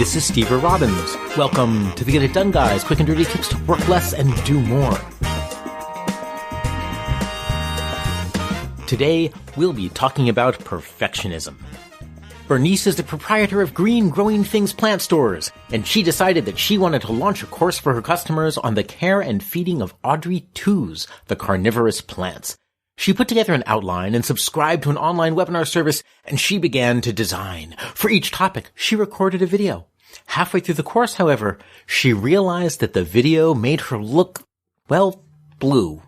This is Steve Robbins. Welcome to the Get It Done Guys, quick and dirty tips to work less and do more. Today, we'll be talking about perfectionism. Bernice is the proprietor of Green Growing Things plant stores, and she decided that she wanted to launch a course for her customers on the care and feeding of Audrey 2's, the carnivorous plants. She put together an outline and subscribed to an online webinar service, and she began to design. For each topic, she recorded a video. Halfway through the course, however, she realized that the video made her look, well, blue.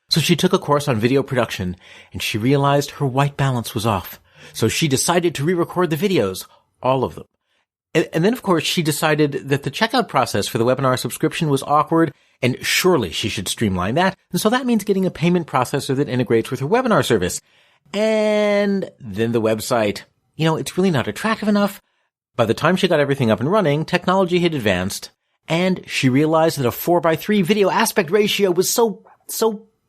So she took a course on video production, and she realized her white balance was off. So she decided to re-record the videos, all of them. And then, of course, she decided that the checkout process for the webinar subscription was awkward, and surely she should streamline that. And so that means getting a payment processor that integrates with her webinar service. And then the website, it's really not attractive enough. By the time she got everything up and running, technology had advanced, and she realized that a 4:3 video aspect ratio was so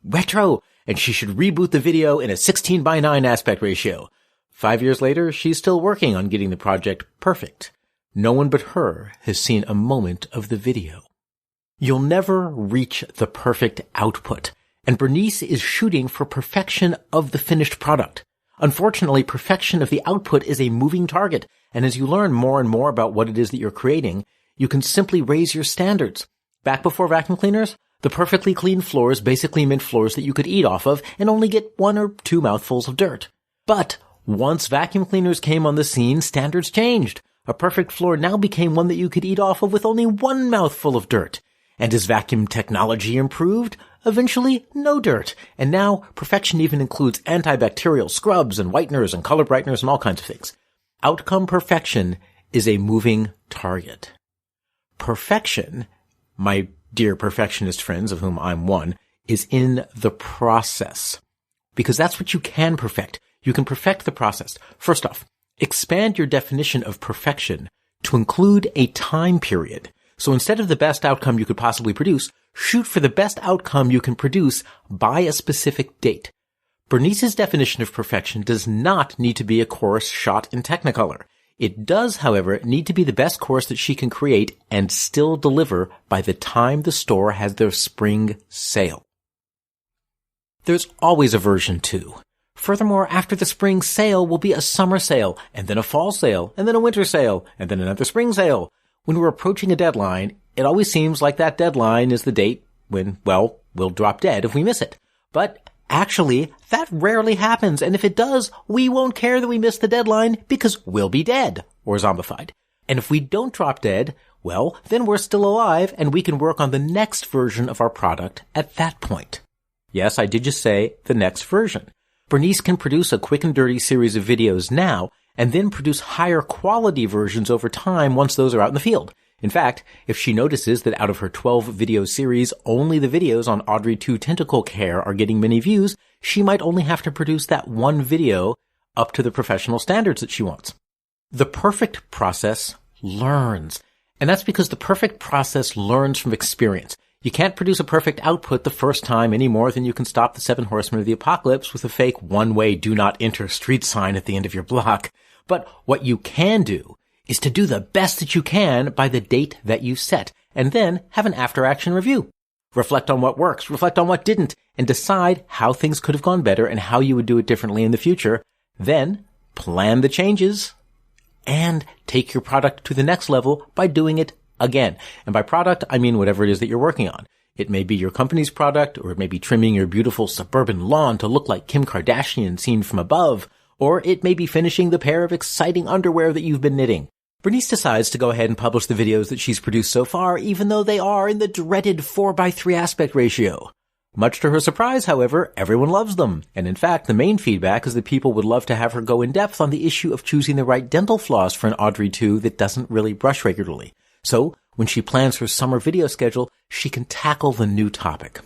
retro, and she should reboot the video in a 16:9 aspect ratio. 5 years later, she's still working on getting the project perfect. No one but her has seen a moment of the video. You'll never reach the perfect output, and Bernice is shooting for perfection of the finished product. Unfortunately, perfection of the output is a moving target, and as you learn more and more about what it is that you're creating, you can simply raise your standards. Back before vacuum cleaners, the perfectly clean floors basically meant floors that you could eat off of and only get 1 or 2 mouthfuls of dirt. But once vacuum cleaners came on the scene, standards changed. A perfect floor now became one that you could eat off of with only 1 mouthful of dirt. And as vacuum technology improved, eventually no dirt. And now perfection even includes antibacterial scrubs and whiteners and color brighteners and all kinds of things. Outcome perfection is a moving target. Perfection, my dear perfectionist friends, of whom I'm one, is in the process. Because that's what you can perfect. You can perfect the process. First off, expand your definition of perfection to include a time period. So instead of the best outcome you could possibly produce, shoot for the best outcome you can produce by a specific date. Bernice's definition of perfection does not need to be a course shot in Technicolor. It does, however, need to be the best course that she can create and still deliver by the time the store has their spring sale. There's always a version 2. Furthermore, after the spring sale will be a summer sale, and then a fall sale, and then a winter sale, and then another spring sale. When we're approaching a deadline, it always seems like that deadline is the date when, we'll drop dead if we miss it. But actually, that rarely happens, and if it does, we won't care that we missed the deadline because we'll be dead, or zombified. And if we don't drop dead, then we're still alive, and we can work on the next version of our product at that point. Yes, I did just say the next version. Bernice can produce a quick and dirty series of videos now, and then produce higher quality versions over time once those are out in the field. In fact, if she notices that out of her 12 video series, only the videos on Audrey 2 tentacle care are getting many views, she might only have to produce that one video up to the professional standards that she wants. The perfect process learns. And that's because the perfect process learns from experience. You can't produce a perfect output the first time any more than you can stop the 7 horsemen of the apocalypse with a fake one-way do not enter street sign at the end of your block. But what you can do is to do the best that you can by the date that you set, and then have an after-action review. Reflect on what works, reflect on what didn't, and decide how things could have gone better and how you would do it differently in the future. Then plan the changes and take your product to the next level by doing it again. And by product, I mean whatever it is that you're working on. It may be your company's product, or it may be trimming your beautiful suburban lawn to look like Kim Kardashian seen from above, or it may be finishing the pair of exciting underwear that you've been knitting. Bernice decides to go ahead and publish the videos that she's produced so far, even though they are in the dreaded 4:3 aspect ratio. Much to her surprise, however, everyone loves them. And in fact, the main feedback is that people would love to have her go in depth on the issue of choosing the right dental floss for an Audrey 2 that doesn't really brush regularly. So, when she plans her summer video schedule, she can tackle the new topic.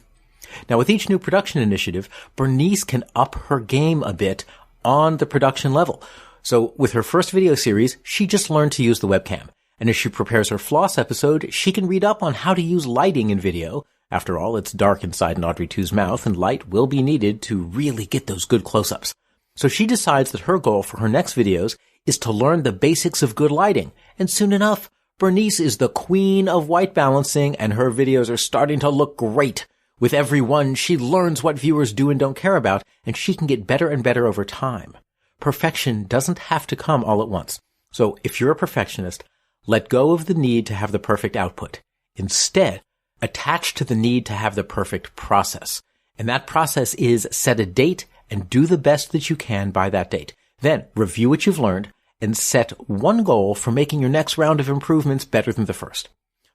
Now, with each new production initiative, Bernice can up her game a bit on the production level. So, with her first video series, she just learned to use the webcam. And as she prepares her floss episode, she can read up on how to use lighting in video. After all, it's dark inside an Audrey 2's mouth, and light will be needed to really get those good close-ups. So she decides that her goal for her next videos is to learn the basics of good lighting, and soon enough, Bernice is the queen of white balancing, and her videos are starting to look great. With every one, she learns what viewers do and don't care about, and she can get better and better over time. Perfection doesn't have to come all at once. So if you're a perfectionist, let go of the need to have the perfect output. Instead, attach to the need to have the perfect process. And that process is set a date and do the best that you can by that date. Then review what you've learned and set one goal for making your next round of improvements better than the first.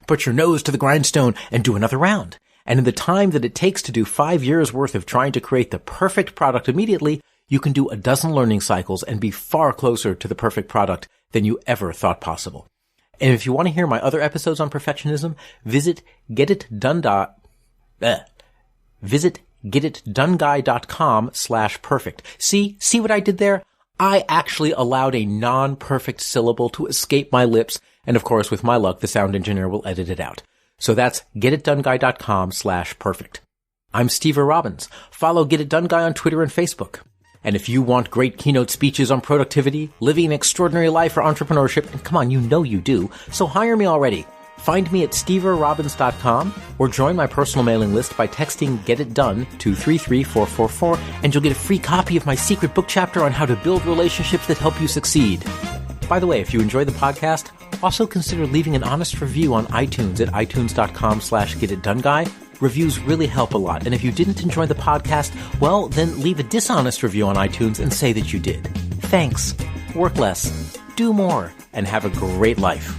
Put your nose to the grindstone and do another round. And in the time that it takes to do 5 years worth of trying to create the perfect product immediately, you can do a dozen learning cycles and be far closer to the perfect product than you ever thought possible. And if you want to hear my other episodes on perfectionism, visit getitdoneguy.com/perfect. See what I did there? I actually allowed a non-perfect syllable to escape my lips, and of course, with my luck, the sound engineer will edit it out. So that's getitdoneguy.com/perfect. I'm Steve Robbins. Follow Get It Done Guy on Twitter and Facebook. And if you want great keynote speeches on productivity, living an extraordinary life, or entrepreneurship, and come on, you know you do, so hire me already. Find me at steverobbins.com or join my personal mailing list by texting Get It Done to 33444, and you'll get a free copy of my secret book chapter on how to build relationships that help you succeed. By the way, if you enjoy the podcast, also consider leaving an honest review on iTunes at itunes.com/getitdoneguy. Reviews really help a lot, and if you didn't enjoy the podcast, well, then leave a dishonest review on iTunes and say that you did. Thanks. Work less, do more, and have a great life.